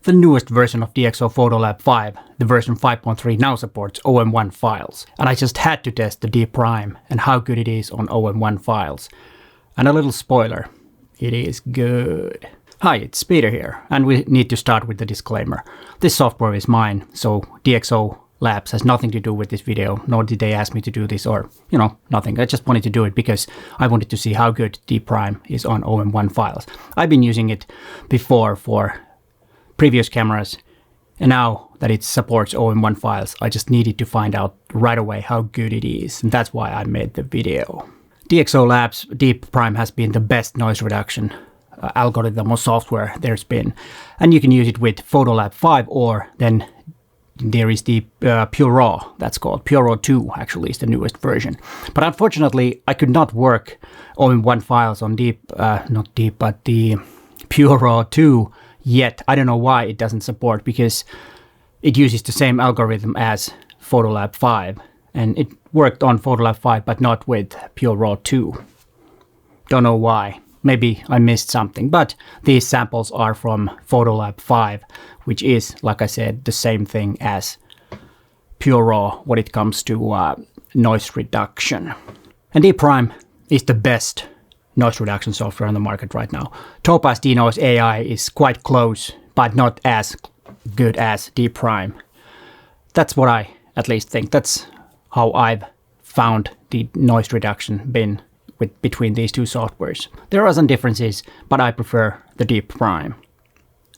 The newest version of DxO PhotoLab 5, the version 5.3, now supports OM-1 files. And I just had to test the DeepPrine and how good it is on OM-1 files. And a little spoiler, it is good. Hi, it's Peter here, and we need to start with the disclaimer. This software is mine, so DxO Labs has nothing to do with this video, nor did they ask me to do this or, nothing. I just wanted to do it because I wanted to see how good DeepPrine is on OM-1 files. I've been using it before for previous cameras, and now that it supports OM-1 files, I just needed to find out right away how good it is, and that's why I made the video. DxO Labs DeepPrine has been the best noise reduction algorithm or software there's been, and you can use it with PhotoLab 5, or then there is the Pure Raw, that's called Pure Raw 2, actually is the newest version. But unfortunately, I could not work OM-1 files on the Pure Raw 2 yet. I don't know why it doesn't support, because it uses the same algorithm as PhotoLab 5, and it worked on PhotoLab 5 but not with Pure Raw 2. Don't know why. Maybe I missed something, but these samples are from PhotoLab 5, which is, like I said, the same thing as Pure Raw when it comes to noise reduction. And DeepPrine is the best noise reduction software on the market right now. Topaz Denoise AI is quite close, but not as good as DeepPrine. That's what I at least think. That's how I've found the noise reduction bin between these two softwares. There are some differences, but I prefer the DeepPrine.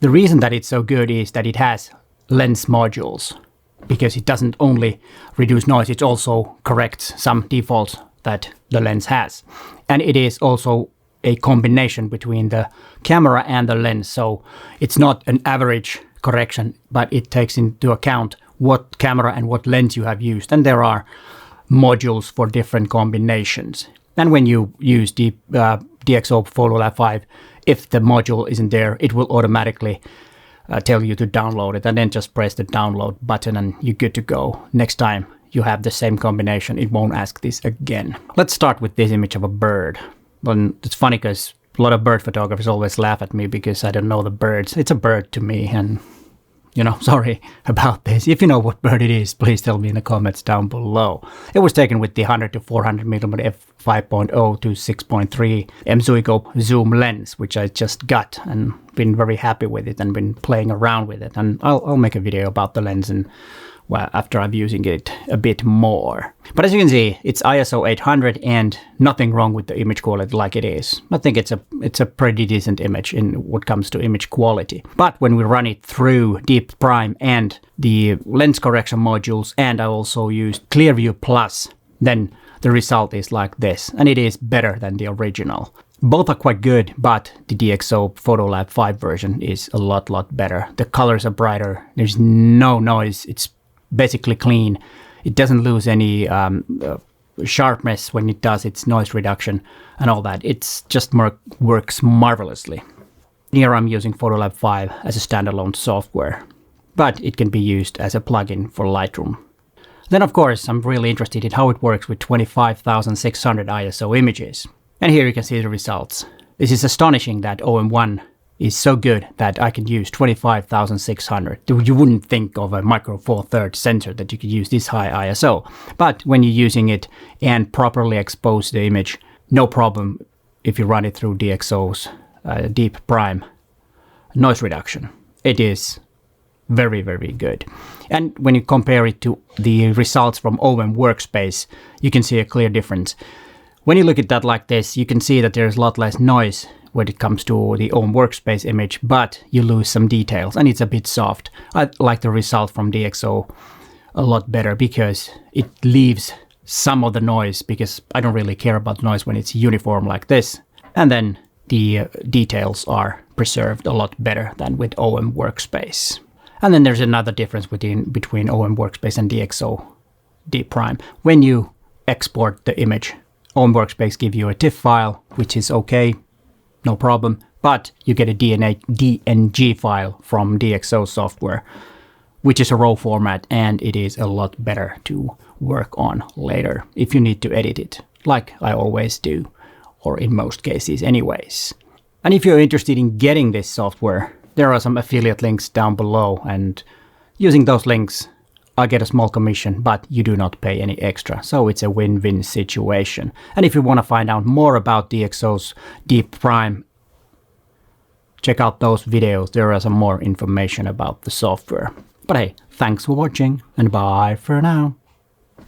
The reason that it's so good is that it has lens modules, because it doesn't only reduce noise, it also corrects some defaults that the lens has. And it is also a combination between the camera and the lens, so it's not an average correction, but it takes into account what camera and what lens you have used, and there are modules for different combinations. And when you use the DxO PhotoLab 5, if the module isn't there, it will automatically tell you to download it, and then just press the download button and you're good to go. Next time you have the same combination, it won't ask this again. Let's start with this image of a bird. Well, it's funny because a lot of bird photographers always laugh at me because I don't know the birds. It's a bird to me, and sorry about this. If you know what bird it is, please tell me in the comments down below. It was taken with the 100 to 400 mm f5.0 to 6.3 M zoom lens, which I just got and been very happy with it and been playing around with it. And I'll make a video about the lens and after I'm using it a bit more. But as you can see, it's ISO 800 and nothing wrong with the image quality like it is. I think it's a pretty decent image in what comes to image quality. But when we run it through DeepPrine and the lens correction modules, and I also used Clearview Plus, then the result is like this, and it is better than the original. Both are quite good, but the DxO PhotoLab 5 version is a lot better. The colors are brighter, there's no noise, it's basically clean. It doesn't lose any sharpness when it does its noise reduction and all that. It's just works marvelously. Here I'm using PhotoLab 5 as a standalone software, but it can be used as a plugin for Lightroom. Then of course I'm really interested in how it works with 25,600 ISO images. And here you can see the results. This is astonishing that OM-1 is so good that I can use 25,600. You wouldn't think of a Micro Four Thirds sensor that you could use this high ISO. But when you're using it and properly expose the image, no problem if you run it through DxO's DeepPrine noise reduction. It is very good. And when you compare it to the results from OM Workspace, you can see a clear difference. When you look at that like this, you can see that there's a lot less noise when it comes to the OM Workspace image, but you lose some details and it's a bit soft. I like the result from DxO a lot better because it leaves some of the noise, because I don't really care about noise when it's uniform like this. And then the details are preserved a lot better than with OM Workspace. And then there's another difference between OM Workspace and DxO DeepPrine. When you export the image, OM Workspace gives you a TIFF file, which is okay, no problem, but you get a DNG file from DxO software, which is a RAW format, and it is a lot better to work on later if you need to edit it, like I always do, or in most cases anyways. And if you're interested in getting this software, there are some affiliate links down below, and using those links, I get a small commission, but you do not pay any extra. So it's a win-win situation. And if you want to find out more about DxO's DeepPrine, check out those videos. There is some more information about the software. But hey, thanks for watching, and bye for now.